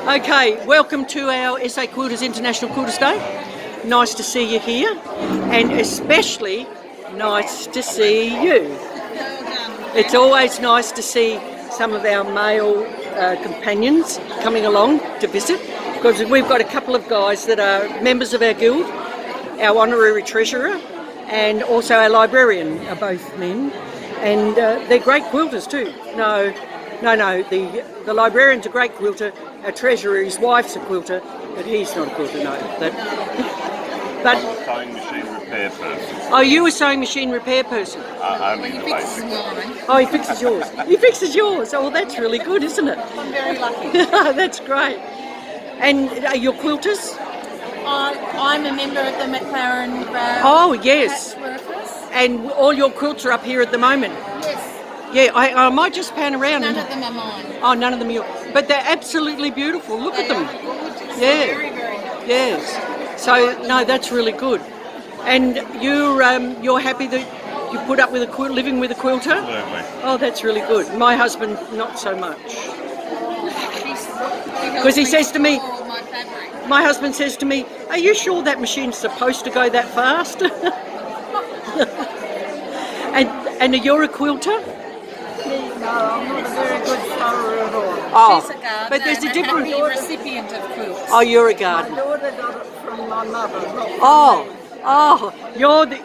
Okay, welcome to our SA Quilters International Quilters Day. Nice to see you here, and especially nice to see you. It's always nice to see some of our male companions coming along to visit, because we've got a couple of guys that are members of our guild, our honorary treasurer, and also our librarian are both men, and they're great quilters too. No, the librarian's a great quilter, our treasurer, his wife's a quilter, but he's not a quilter, no. But I'm a sewing machine repair person. Oh, you a sewing machine repair person? Only the basics. Oh, he fixes yours. He fixes yours. Oh, well, that's really good, isn't it? I'm very lucky. That's great. And are you quilters? I'm a member of the McLaren Oh, yes. Patchworkers. And all your quilts are up here at the moment? Yes. Yeah, I might just pan around. None of them are mine. Oh, none of them are yours. But they're absolutely beautiful. Look at them. Yeah. Very, very good. Yes. So, no, that's really good. And you're happy that you put up with living with a quilter? Absolutely. Oh, that's really good. My husband, not so much. Because he says to me, my husband says to me, are you sure that machine's supposed to go that fast? and you're a quilter? No, I'm not a very good sewer at all. Oh, She's a gardener, but there's a and different... happy recipient of quilts. Oh, you're a My gardener. daughter got it from my mother, not from me. Oh,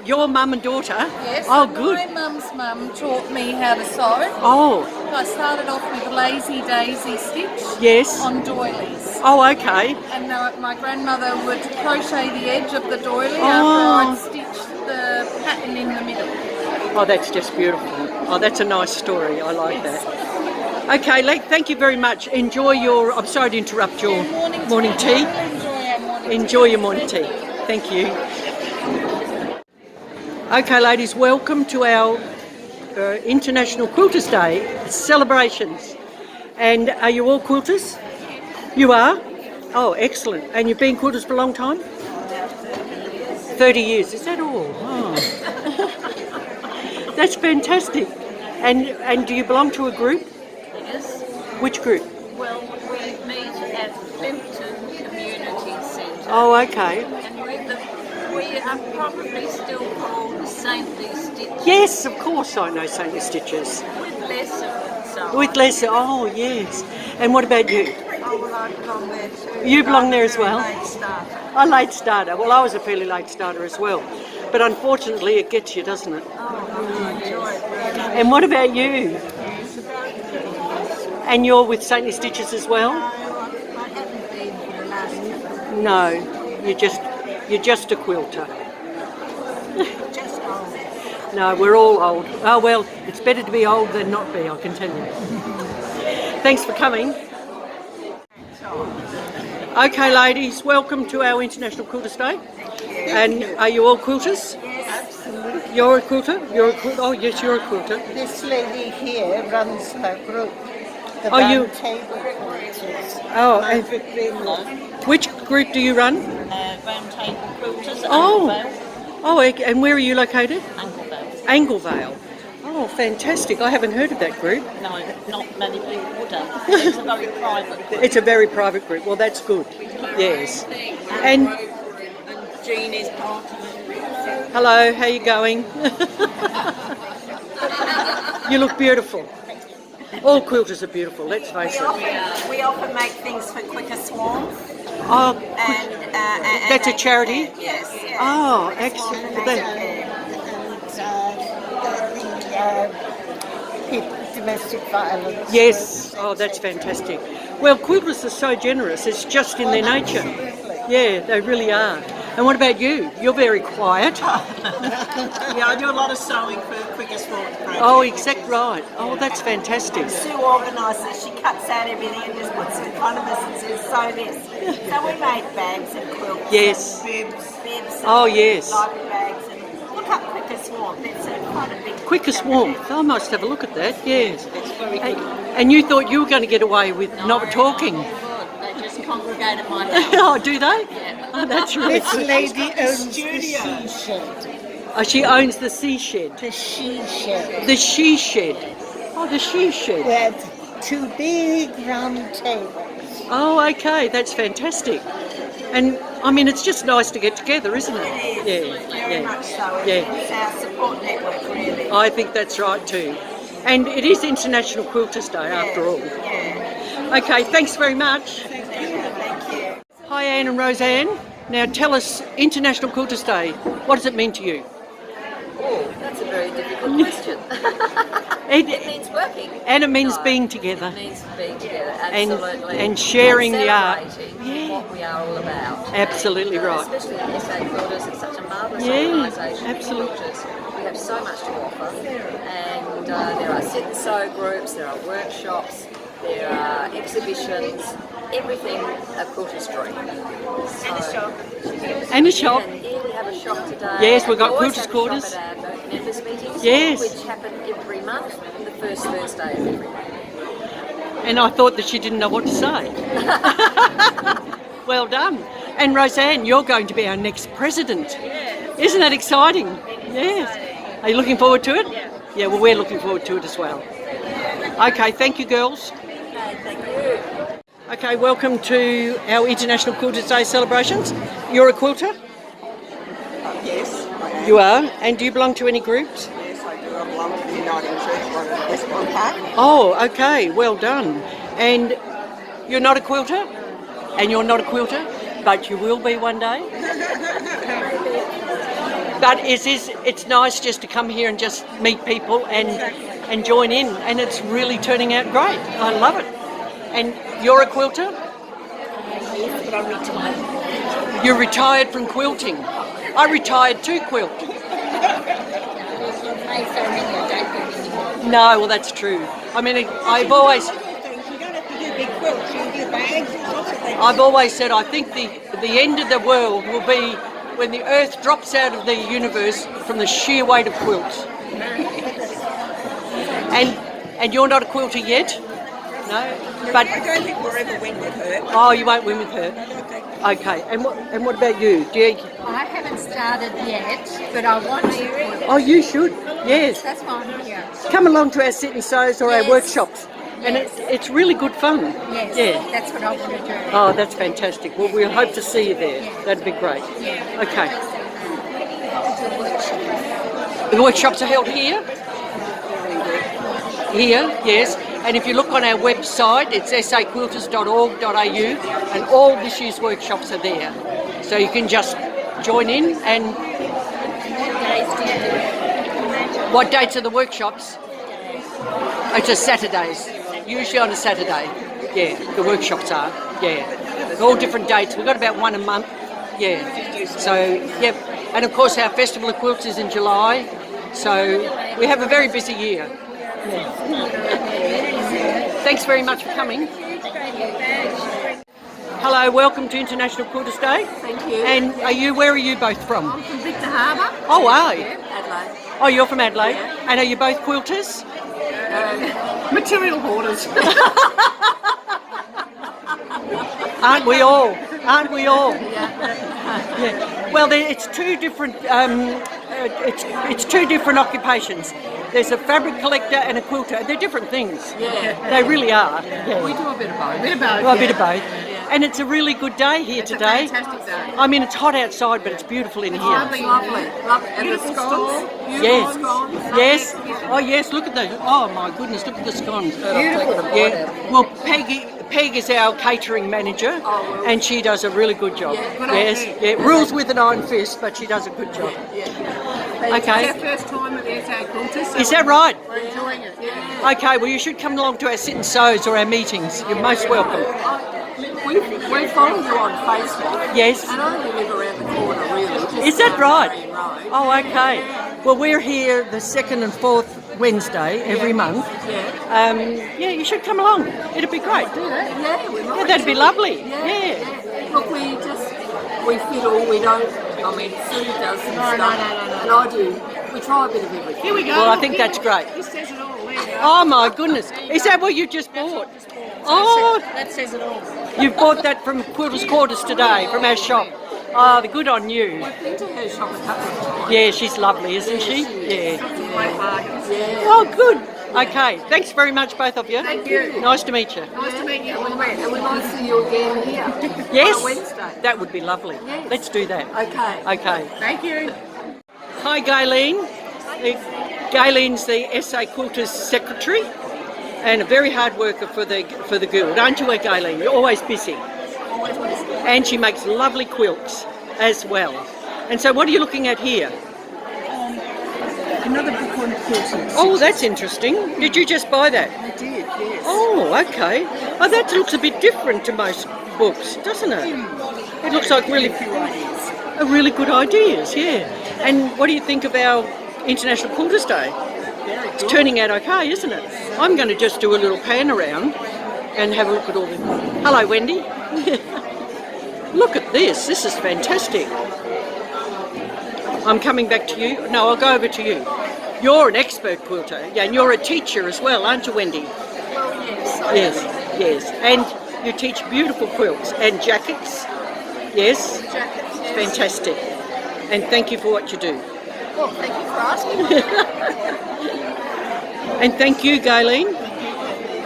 your mum and daughter? Yes. Oh, and good. My mum's mum taught me how to sew. Oh, I started off with lazy daisy stitch yes. on doilies. Oh, okay. And my grandmother would crochet the edge of the doily Oh. after I'd stitched the pattern in the middle. Oh, that's just beautiful. Oh, that's a nice story. I like that. Okay, thank you very much. Enjoy your... I'm sorry to interrupt your morning tea. Enjoy your morning tea. Thank you. Okay, ladies, welcome to our International Quilters Day celebrations. And are you all quilters? You are? Oh, excellent. And you've been quilters for a long time? 30 years. Is that all? Oh. That's fantastic. And do you belong to a group? Yes. Which group? Well, we meet at Plimpton Community Centre. Oh, okay. And we are probably still called Saintly Stitches. Yes, of course I know Saintly Stitches. With lesser and so on. With lesser, oh yes. And what about you? Oh, well, I belong there too. You belong I'm there a as well? very late starter. A late starter. Well, I was a fairly late starter as well. But unfortunately it gets you, doesn't it? Oh, I enjoy it very much. And what about you? It's about 30 years. And you're with Saintly Stitches as well? I haven't been for the last few. No, you're just a quilter. Just old. No, we're all old. Oh well, it's better to be old than not be, I can tell you. Thanks for coming. Okay, ladies, welcome to our International Quilters Day. And are you all quilters? Absolutely. You're a quilter? You're a quilter? Oh, yes, you're a quilter. This lady here runs her group, the Oh, you- Round Table Quilters. Oh, I'm and with Greenlaw. which group do you run? Round Table Quilters at Oh. Anglevale. Oh, and where are you located? Anglevale. Anglevale. Oh, fantastic. I haven't heard of that group. No, not many people would have. It's a very private group. It's a very private group. Well, that's good. Yes. And Jean is part of it. hello, how you going? You look beautiful. All quilters are beautiful, let's face it. We often make things for Quicker Swarm. Oh, And that's a charity? Yes. Oh, excellent. Domestic violence. Yes. Oh, that's fantastic. Well, quilters are so generous. It's just in their nature. Yeah, they really are. And what about you? You're very quiet. Yeah, I do a lot of sewing for Quicker Swarm. Oh, exact right. Oh, that's fantastic. Sue organises. She cuts out everything and just puts it in front of us and says, sew this. So we made bags and quilts. Yes. And bibs. And Oh, yes. library bags. And look up Quicker Swarm. It's quite a big. Quickest warmth. I must have a look at that. Yes. And you thought you were going to get away with not talking. They just congregate at my house. Oh, do they? Oh, that's really This good. lady owns the she shed. Oh, she owns the sea shed. The she shed. The she shed. Oh, the she shed. We had two big round tables. Oh, okay, that's fantastic. And I mean, it's just nice to get together, isn't it? Very much so. Yeah. It's our support network, really. I think that's right too. And it is International Quilters Day after all. Yeah. Okay, thanks very much. Thank you. Hi Anne and Roseanne. Now tell us, International Quilters Day, what does it mean to you? Oh, that's a very difficult question. It means working. And it means No, being together. It means being together, And- absolutely. and sharing the art. Celebrating what we are all about. Absolutely And, right. Especially in SA Quilters, it's such a marvellous Yeah, organisation. absolutely. Quilters. We have so much to offer. And there are sit and sew groups, there are workshops, there are exhibitions, everything a quilter's dream. And a shop. And here we have a shop today. Yes, we've got We always Quilters have a Quarters. shop at our members' meetings, Yes. which happen every month, the first Thursday of every month. And I thought that she didn't know what to say. Well done. And Roseanne, you're going to be our next president. Isn't that exciting? Yes. Are you looking forward to it? Yeah, well, we're looking forward to it as well. Okay, thank you, girls. Okay, welcome to our International Quilters Day celebrations. You're a quilter? Yes, I am. You are? And do you belong to any groups? Yes, I do. I belong to the Uniting Church one at Westbourne Park. Oh, okay, well done. And you're not a quilter? And you're not a quilter, but you will be one day? But it's nice just to come here and just meet people and join in, and it's really turning out great. I love it. And you're a quilter? Yes, but I'm retired. You're retired from quilting. I retired to quilt. No, well that's true. I mean, I've always said I think the end of the world will be when the Earth drops out of the universe from the sheer weight of quilts. And you're not a quilter yet? No? But I don't think we'll ever win with her. oh, you won't win with her. Okay. And what about you? Do you? I haven't started yet, but I want to. Oh, you should. Yes. That's why I'm here. Come along to our sit and sews or our Yes. workshops, and it's really good fun. Yes, Yeah. that's what I want to do. Oh, that's fantastic. Well, we'll hope to see you there. That'd be great. Okay. The workshops are held here. Here, yes. And if you look on our website, it's saquilters.org.au, and all this year's workshops are there. So you can just join in. And what dates are the workshops? It's a Saturdays, usually on a Saturday. Yeah, the workshops are. Yeah, they're all different dates. We've got about one a month. Yeah. So yep, and of course our Festival of Quilts is in July. So we have a very busy year. Thanks very much for coming. Hello, welcome to International Quilters Day. Thank you. And where are you both from? From Victor Harbour, Oh, are you? Adelaide. Oh, you're from Adelaide. And are you both quilters? Material hoarders. Aren't we all? Aren't we all? Yeah. Well, it's two different. It's two different occupations. There's a fabric collector and a quilter. They're different things. Yeah. They really are. Yeah. We do a bit of both. Well, a bit of both. And it's a really good day here today. Fantastic day. I mean, it's hot outside, but it's beautiful in here. Lovely. And the scones. Yes. Scones. Yes. Oh, yes. Look at those. Oh my goodness. Look at the scones. Beautiful. Yeah. Well, Peg is our catering manager, and she does a really good job. Yeah, good Yes. idea. Yeah. Rules with an iron fist, but she does a good job. Okay. It's our first time at the SA Quilters, so Is that right? we're enjoying it. Yeah. Okay. Well, you should come along to our sit and sews or our meetings. You're most welcome. We follow you on Facebook. Yes. And I only live around the corner, really. Just Is that down right? Green Road. Oh, okay. Well, we're here the second and fourth Wednesday every month. Yeah. Yeah, you should come along. It'd be great. Yeah, we might. Yeah, that'd be lovely. Yeah. Yeah. Look, we fiddle, we don't, I mean, Sue does some stuff. No. And I do. We try a bit of everything. Here we go. Well, I think that's great. This says it all. There you go. Oh my goodness. Is that what you just bought? Oh, That says it all. you've bought that from Quilters Quarters today, from our shop. Oh, the good on you. I've been to her shop a couple of times. Yeah, she's lovely, isn't she? Yeah. Great bargains. Yeah. Oh, good. Okay, thanks very much, both of you. Thank you. Nice to meet you. Nice to meet you. And we might see you again here. Yes, On a Wednesday. that would be lovely. Yes. Let's do that. Okay. Okay. Thank you. Hi, Gayleen. Gayleen's the SA Quilters Secretary and a very hard worker for the guild, aren't you, Gayleen? You're always busy. And she makes lovely quilts as well. And so what are you looking at here? Another book on quilting. Oh, that's interesting. Did you just buy that? I did, yes. Oh, okay. Oh, that looks a bit different to most books, doesn't it? It looks like really good ideas, yeah. And what do you think of our International Quilters Day? It's turning out okay, isn't it? I'm going to just do a little pan around and have a look at all the... Hello, Wendy. Look at this. This is fantastic. I'm coming back to you. No, I'll go over to you. You're an expert quilter, yeah, and you're a teacher as well, aren't you, Wendy? Well, yes. Yes. And you teach beautiful quilts and jackets. Yes. Jackets, yes. Fantastic. And thank you for what you do. Well, thank you for asking. And thank you, Gayleen.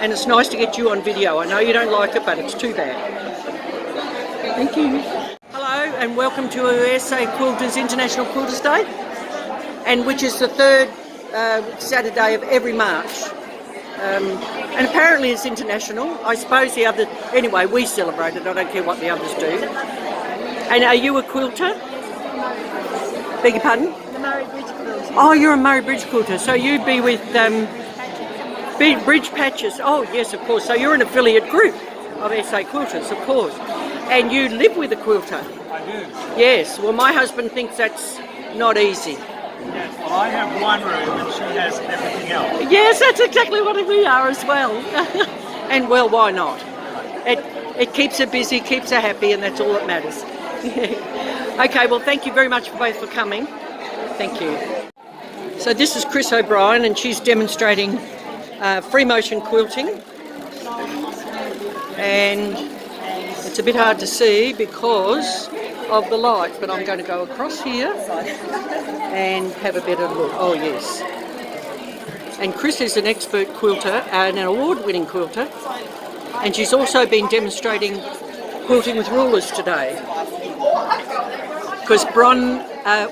And it's nice to get you on video. I know you don't like it, but it's too bad. Thank you. Hello, and welcome to SA Quilters International Quilters Day, and which is the third Saturday of every March. And apparently it's international. I suppose the other... Anyway, we celebrate it. I don't care what the others do. And are you a quilter? Beg your pardon? The Murray Bridge Quilters. Oh, you're a Murray Bridge quilter. So you'd be with Bridge Patches. Oh, yes, of course. So you're an affiliate group of SA Quilters, of course. And you live with a quilter. I do. Yes. Well, my husband thinks that's not easy. Yes, well, I have one room and she has everything else. Yes, that's exactly what we are as well. And well, why not? It keeps her busy, keeps her happy, and that's all that matters. Okay, well, thank you very much both for coming. Thank you. So this is Chris O'Brien, and she's demonstrating free motion quilting. And it's a bit hard to see because of the light, but I'm going to go across here and have a better look. Oh, yes. And Chris is an expert quilter and an award-winning quilter, and she's also been demonstrating quilting with rulers today. Because Bron,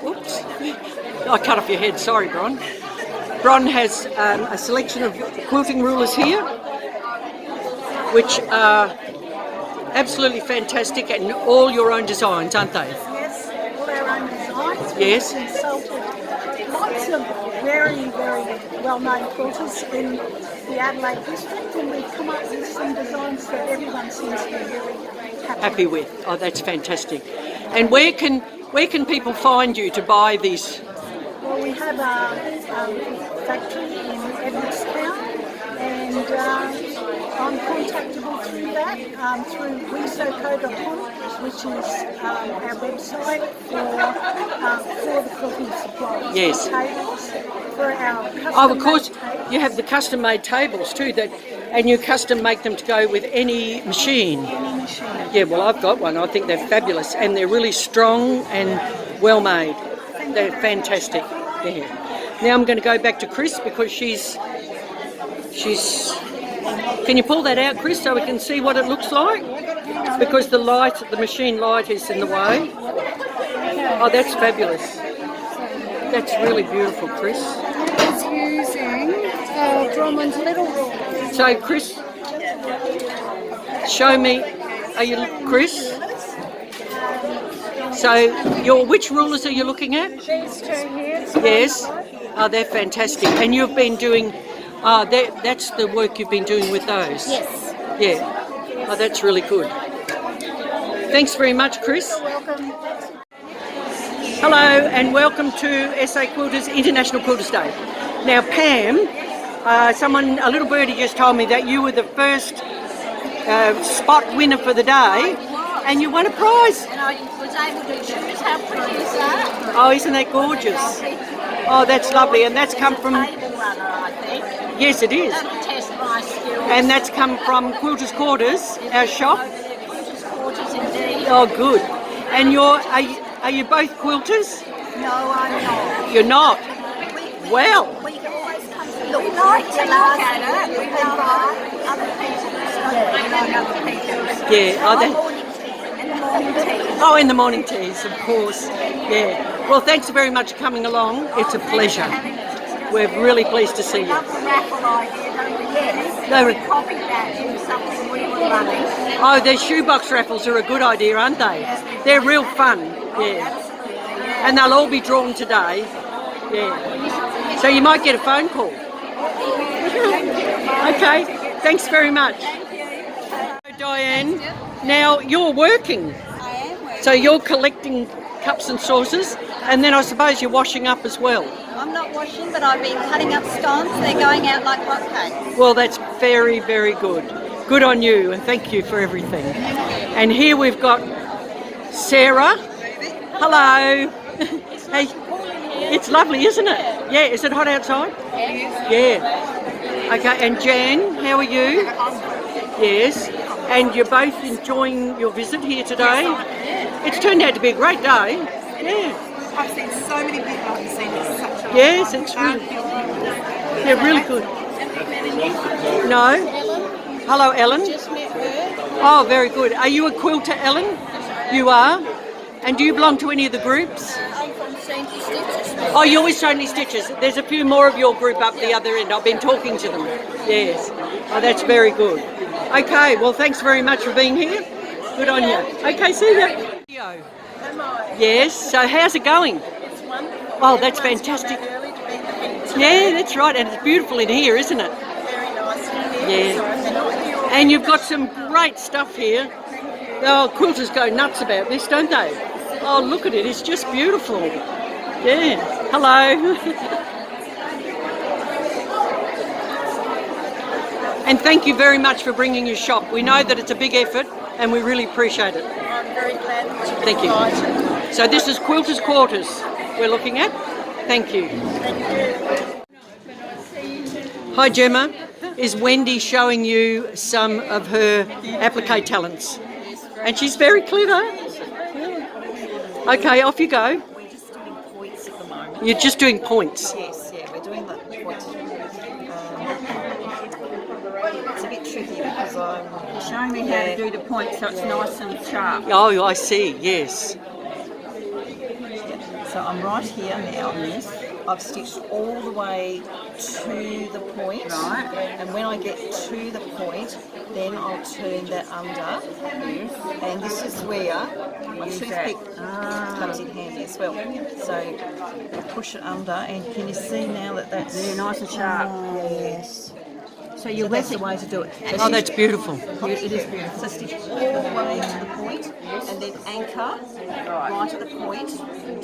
oops, I cut off your head, sorry Bron. Bron has a selection of quilting rulers here, which are absolutely fantastic, and all your own designs, aren't they? Yes, all our own designs. Yes. We've consulted lots of very, very well-known quilters in the Adelaide district, and we've come up with some designs that everyone seems to be really happy with. Oh, that's fantastic. And where can people find you to buy these? Well, we have a factory in Edwardstown, and I'm contactable through that, through wesoco.com, which is our website for the quilting supplies. Yes. Tables, for our custom. Oh, of course, tables. you have the custom-made tables too, and you custom make them to go with any machine. Any machine. Yeah, well, I've got one. I think they're fabulous, and they're really strong and well made. They're fantastic. Yeah. Now I'm going to go back to Chris because she's. Can you pull that out, Chris, so we can see what it looks like? Because the machine light is in the way. Oh, that's fabulous. That's really beautiful, Chris. It's using Drummond's little rule. So, Chris, show me. Are you, Chris? So, which rulers are you looking at? These two here. Yes. Oh, they're fantastic. And you've been doing. That's the work you've been doing with those. Yes. Yeah. Oh, that's really good. Thanks very much, Chris. You're welcome. Hello and welcome to SA Quilters International Quilters Day. Now, Pam, a little birdie just told me that you were the first spot winner for the day, and you won a prize. And I was able to choose. How pretty is that? Oh, isn't that gorgeous? Oh, that's lovely, and that's come from. Table runner, I think. Yes, it is. That'll test my skills. And that's come from Quilters Quarters, our shop. Quilters Quarters indeed. Oh, good. And are you both quilters? No, I'm not. You're not. Well. We can always come to the look, like to look at it. We can buy other people's stuff. Other people's. Yeah. Oh, In the morning tea. oh, in the morning teas, of course. Yeah. Well, thanks very much for coming along. It's a pleasure. We're really pleased to see you. Love the raffle idea, don't we? Yes. No, We copied that into something we were running. oh, the shoebox raffles are a good idea, aren't they? They're real fun. Yeah. Absolutely, yeah. And they'll all be drawn today. Yeah. So you might get a phone call. Okay. Thanks very much. Diane, now you're working. I am working. So you're collecting cups and saucers, and then I suppose you're washing up as well. I'm not washing, but I've been cutting up scones. They're going out like hotcakes. Well, that's very, very good. Good on you, and thank you for everything. And here we've got Sarah. Hello. Hey, it's lovely, isn't it? Yeah, is it hot outside? Yeah. Okay, and Jan, how are you? Yes. And you're both enjoying your visit here today? It's turned out to be a great day. Yeah. I've seen so many people I haven't seen this such a Yes, it's really, yeah, really good. No? Hello, Ellen. Just met her. Oh, very good. Are you a quilter, Ellen? You are? And do you belong to any of the groups? I'm from St. Stitches. Oh, you're with Only Stitches. There's a few more of your group up the other end. I've been talking to them. Yes. Oh, that's very good. Okay, well, thanks very much for being here. Good on you. Okay, see ya. Yes, so how's it going? It's wonderful. Oh, that's fantastic. Early to be the heat. Yeah, that's right. And it's beautiful in here, isn't it? Very nice in here. Yeah. So I've been all here all And you've got some great stuff here. Oh, quilters go nuts about this, don't they? Oh, look at it. It's just beautiful. Yeah. Hello. And thank you very much for bringing your shop. We know that it's a big effort and we really appreciate it. I'm very glad that you've Thank you. invited. So this is Quilters Quarters we're looking at. Thank you. Hi Gemma. Is Wendy showing you some of her applique talents? And she's very clever. Okay, off you go. We're just doing points at the moment. You're just doing points. Yes, yeah, we're doing the point. It's a bit tricky because I'm Showing me how to do the point so it's nice and sharp. Oh, I see, yes. So I'm right here now. Yes. I've stitched all the way to the point. Right. And when I get to the point, then I'll turn that under. Yes. And this is where my toothpick comes in handy as well. So I push it under, and can you see now that that's Nice and sharp. Yes. So you're That's the way to do it. So Oh, that's beautiful. it is beautiful. So stitch all the way to the point, and then anchor right at the point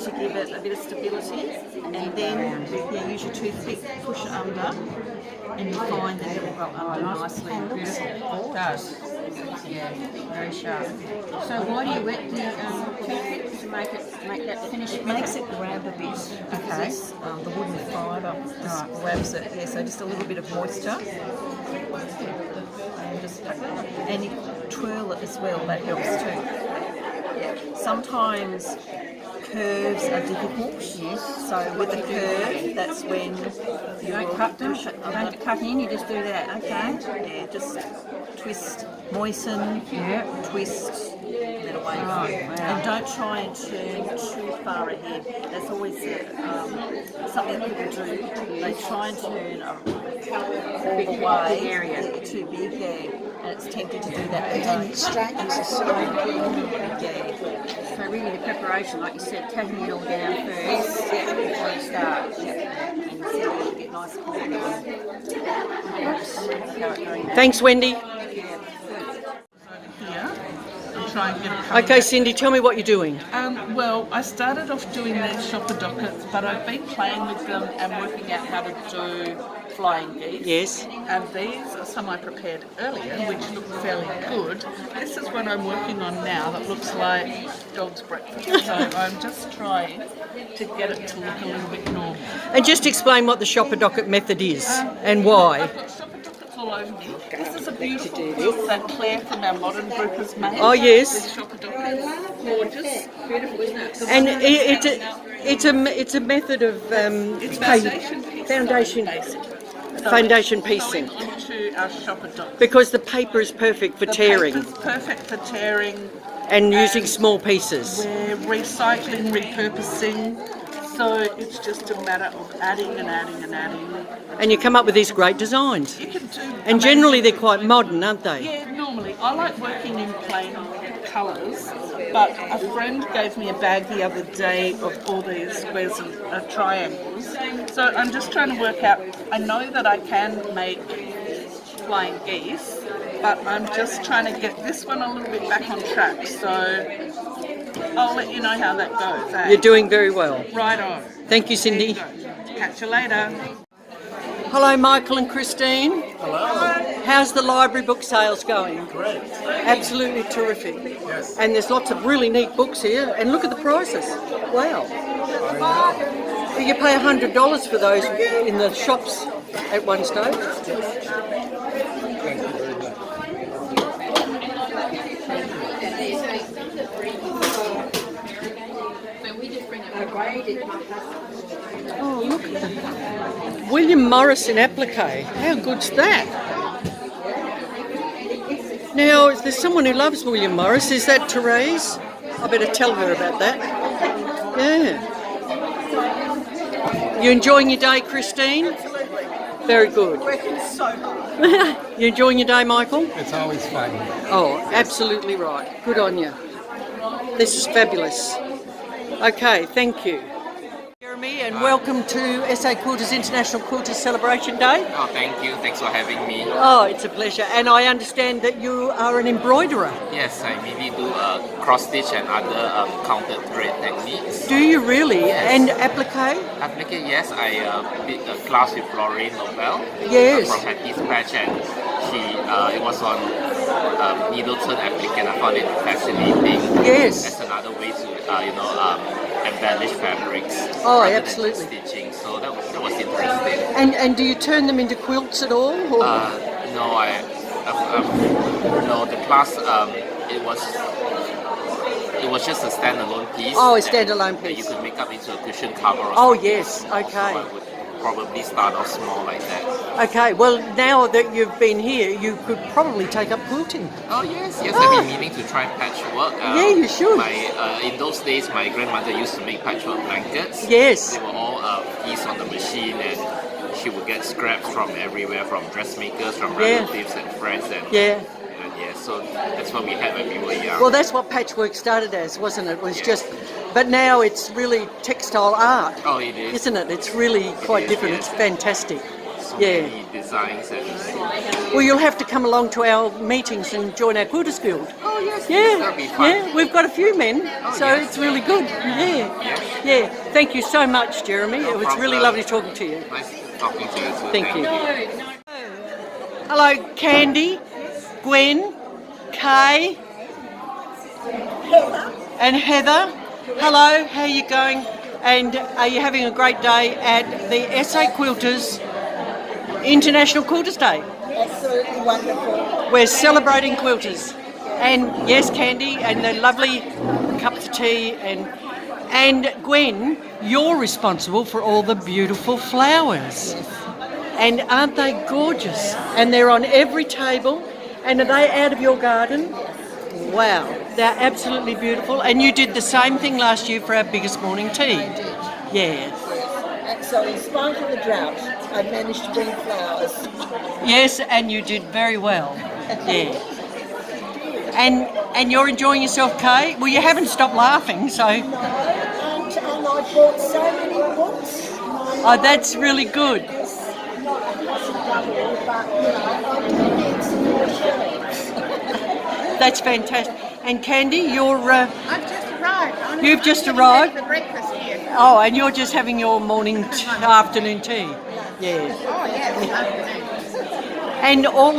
to give it a bit of stability, and then use your toothpick, push it under, and you find that it will go under nicely and beautiful. It does. Yeah, very sharp. So why do you wet the toothpick to make that finish? It makes it grab a bit because the wooden fibre just grabs it. Yeah, so just a little bit of moisture. And you twirl it as well, that helps too. Yeah. Sometimes curves are difficult. Yes. So with the curve, that's when you don't cut them. I don't have to cut in. You just do that. Okay. Yeah, just twist, moisten, twist, and then away you go. And don't try and turn too far ahead. That's always something that people do. They try and turn all the way area. too big, and it's tempting to do that. And then it straightens the side. So really the preparation, like you said, taking it all down first before you start. And see how you get nice and Thanks, Wendy. Here, I'm trying to get it. Okay, Cindy, tell me what you're doing. Well, I started off doing these shopper dockets, but I've been playing with them and working out how to do flying geese. Yes. And these are some I prepared earlier, which look fairly good. This is what I'm working on now that looks like dog's breakfast. So I'm just trying to get it to look a little bit normal. And just explain what the shopper docket method is and why. I've got shopper dockets all over me. This is a beautiful quilt that Claire from our modern group has made. Oh, yes. This shopper docket, gorgeous. Beautiful, isn't it? And it's a method of It's foundation piece. foundation. Basically. foundation piecing. Into our shopper dots. Because the paper is perfect for tearing The paper's perfect for tearing. and using small pieces. We're recycling, repurposing, so it's just a matter of adding and adding and adding. And you come up with these great designs. You can do And generally they're quite modern, aren't they? Yeah, normally. I like working in plain colours, but a friend gave me a bag the other day of all these squares and triangles. So I'm just trying to work out, I know that I can make flying geese, but I'm just trying to get this one a little bit back on track. So I'll let you know how that goes. Eh? You're doing very well. Right on. Thank you, Cindy. Catch you later. Hello, Michael and Christine. Hello. How's the library book sales going? Great. Absolutely terrific. Yes. And there's lots of really neat books here. And look at the prices. Wow. You pay $100 for those in the shops at one stage. Thank you very much. Oh, look at that. William Morris in applique. How good's that? Now, there's someone who loves William Morris. Is that Therese? I better tell her about that. Yeah. You enjoying your day, Christine? Absolutely. Very good. Working so hard. You enjoying your day, Michael? It's always fun. Oh, absolutely right. Good on you. This is fabulous. Okay, thank you. Jeremy, and welcome to SA Quilters International Quilters Celebration Day. Oh, thank you. Thanks for having me. Oh, it's a pleasure. And I understand that you are an embroiderer. Yes, I mainly do cross stitch and other counted thread techniques. Do you really? Yes. And applique? Applique, yes, I did a class with Lorraine Nobel. Yes. From Hattie's Patch, and it was on needle-turn applique, and I found it fascinating. Yes. That's another way to, embellish fabrics. Oh, rather than absolutely. stitching, so that was interesting. And do you turn them into quilts at all? Or? No, no. The class, it was just a standalone piece. Oh, a standalone that you piece. could make up into a cushion cover. Or Oh, something yes. like that. Okay. So I would probably start off small like that. Okay, well, now that you've been here, you could probably take up quilting. Oh yes, Ah. I've been meaning to try patchwork. Yeah, you should. In those days, my grandmother used to make patchwork blankets. Yes. They were all pieced on the machine, and she would get scraps from everywhere, from dressmakers, from relatives and friends, and so that's what we had when we were young. Well, that's what patchwork started as, wasn't it? It was just, but now it's really textile art. Oh, it is. Isn't it? It's really quite different. Yes. It's fantastic. So Yeah. many designs and. Well, you'll have to come along to our meetings and join our Quilters Guild. Oh yes, Yeah, that'll be fun. yeah, we've got a few men, Oh, so yes. it's really good. Yeah. Thank you so much, Jeremy. No It was really problem. lovely talking to you. Nice talking to you too. Thank you. Hello, Candy, Gwen, Kay, and Heather. Hello, how are you going? And are you having a great day at the SA Quilters International Quilters Day? Absolutely wonderful. We're celebrating quilters. And yes, Candy, and the lovely cups of tea. And Gwen, you're responsible for all the beautiful flowers. And aren't they gorgeous? And they're on every table. And are they out of your garden? Wow, they're absolutely beautiful. And you did the same thing last year for our biggest morning tea. Yeah. So in spite of the drought, I managed to bring flowers. Yes, and you did very well. Yeah. And you're enjoying yourself, Kay? Well, you haven't stopped laughing, so. And I bought so many books. Oh, that's really good. That's fantastic. And Candy, you're. I've just arrived. You've just arrived? For breakfast here. Oh, and you're just having your afternoon tea. Yeah. Oh, yes. And all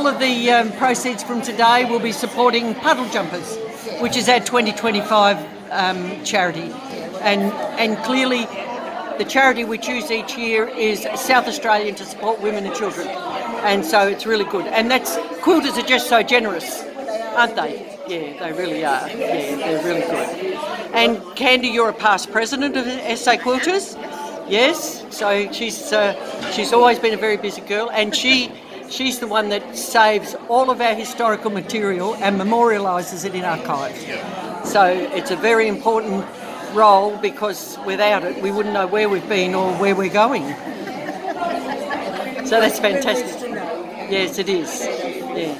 of the proceeds from today will be supporting Puddle Jumpers, which is our 2025 charity. And clearly, the charity we choose each year is South Australian to support women and children. And so it's really good. And quilters are just so generous, aren't they? Yeah, they really are. Yeah, they're really good. And Candy, you're a past president of SA Quilters. Yes, so she's always been a very busy girl, and she's the one that saves all of our historical material and memorialises it in archives. So it's a very important role, because without it we wouldn't know where we've been or where we're going. So that's fantastic. Yes, it is. Yeah.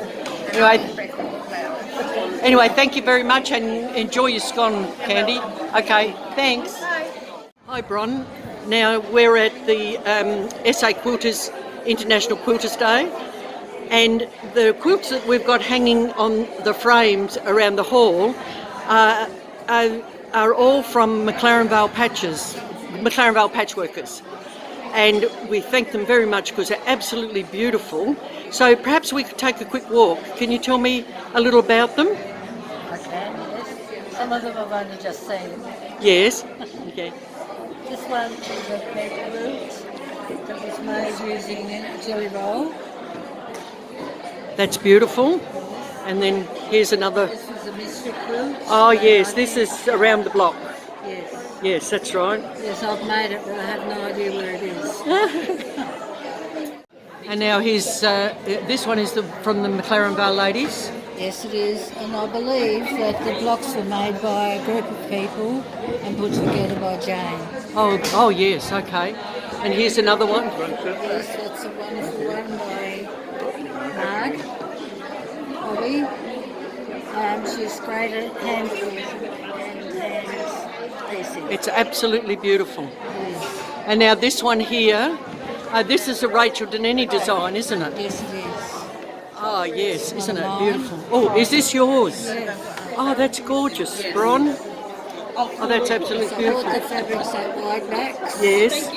Anyway, thank you very much, and enjoy your scone, Candy. Okay, thanks. Hi, Bron. Now we're at the SA Quilters International Quilters Day, and the quilts that we've got hanging on the frames around the hall are all from McLaren Vale Patchworkers. And we thank them very much because they're absolutely beautiful. So perhaps we could take a quick walk. Can you tell me a little about them? I can, yes. Some of them I've only just seen. Yes. Okay. This one is a peg quilt that was made using a jelly roll. That's beautiful. And then here's another. This is a mystery quilt. Oh yes, this is around the block. Yes. Yes, that's right. Yes, I've made it, but I have no idea where it is. And now here's this one is from the McLaren Vale ladies. Yes, it is, and I believe that the blocks were made by a group of people and put together by Jane. Oh yes, okay. And here's another one. Yes, that's a wonderful one by Marg. Bobby. She's great at hand piecing. It's absolutely beautiful. Yes. And now this one here, this is a Rachel Deneni design, isn't it? Yes, it is. Oh yes, isn't it beautiful? Oh, is this yours? Yes. Oh, that's gorgeous, Bron. Oh, that's absolutely beautiful. I bought the fabrics at wide backs. Yes.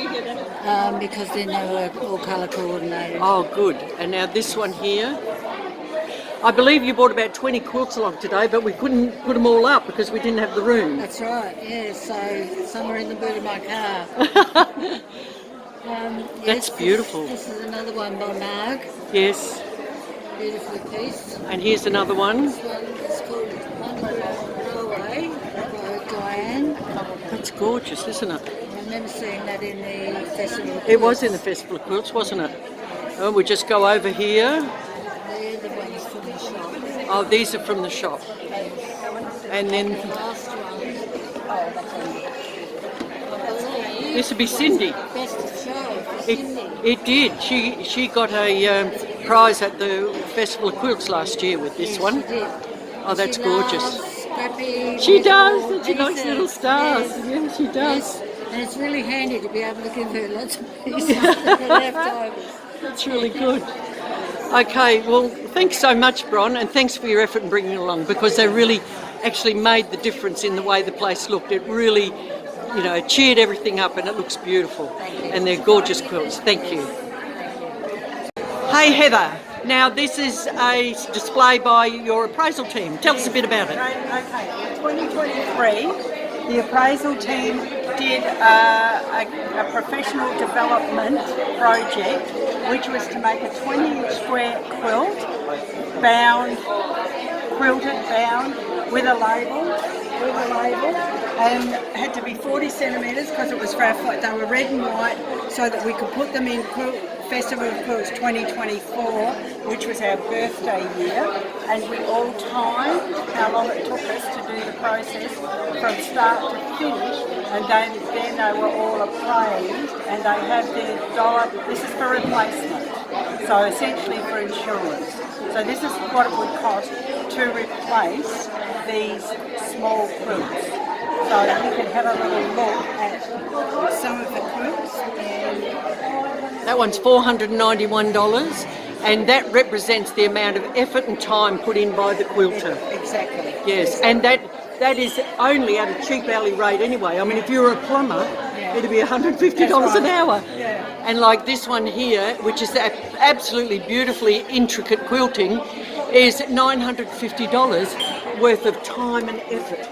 Because then they were all colour coordinated. Oh, good. And now this one here. I believe you bought about 20 quilts along today, but we couldn't put them all up because we didn't have the room. That's right, yeah, so some are in the boot of my car. That's beautiful. This is another one by Marg. Yes. Beautifully pieced. And here's another one. This one is called Railway by Diane. That's gorgeous, isn't it? I remember seeing that in the Festival of Quilts. It was in the Festival of Quilts, wasn't it? Oh, we just go over here. They're the ones from the shop. Oh, these are from the shop. And then The last one, this would be Cindy. Best of Show for Cindy. It did. She got a prize at the Festival of Quilts last year with this one. She did. Oh, that's She gorgeous. loves scrappy She does. little And she likes little pieces. stars. Yes. Yeah, she does. Yes. And it's really handy to be able to give her lots of pieces that are leftovers. That's really good. Okay, well, thanks so much, Bron, and thanks for your effort in bringing it along, because they really actually made the difference in the way the place looked. It really, you know, cheered everything up, and it looks beautiful. And they're gorgeous quilts. Thank you. Hey, Heather. Now, this is a display by your appraisal team. Tell us a bit about it. Okay, in 2023, the appraisal team did a professional development project, which was to make a 20-inch square quilt, quilted bound with a label, and had to be 40 centimetres because it was for our, they were red and white, so that we could put them in Festival of Quilts 2024, which was our birthday year, and we all timed how long it took us to do the process from start to finish, and then they were all appraised, and they have their dollar. This is for replacement, so essentially for insurance. So this is what it would cost to replace these small quilts. So you can have a little look at some of the quilts. That one's $491, and that represents the amount of effort and time put in by the quilter. Exactly. Yes, and that is only at a cheap hourly rate anyway. I mean, if you were a plumber, it'd be $150 an hour. Yeah. And like this one here, which is absolutely beautifully intricate quilting, is $950 worth of time and effort,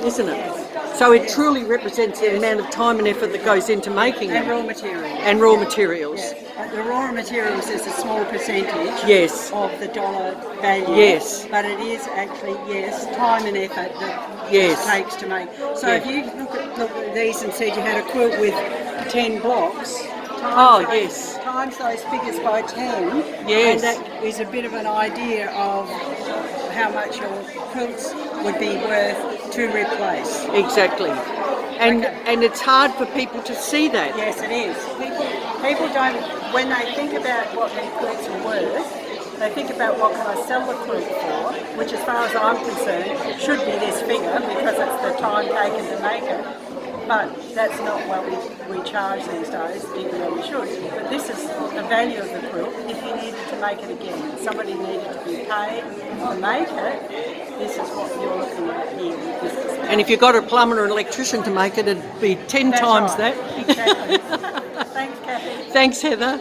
isn't it? So it truly represents the amount of time and effort that goes into making And them. raw materials. And raw materials. The raw materials is a small percentage Yes. of the dollar value. Yes. But it is actually, time and effort that Yes. it takes to make. So Yeah. if you look at these and said you had a quilt with 10 blocks, times those figures by 10, Yes. and that is a bit of an idea of how much your quilts would be worth to replace. Exactly. And it's hard for people to see that. Yes, it is. People don't, when they think about what their quilts are worth, they think about what can I sell the quilt for, which as far as I'm concerned should be this figure because it's the time taken to make it. But that's not what we charge these days, even though we should. But this is the value of the quilt. If you needed to make it again, somebody needed to be paid to make it, this is what you're looking at here with this. And if you've got a plumber or an electrician to make it, it'd be 10 That's times right. that. Exactly. Thanks, Kathy. Thanks, Heather.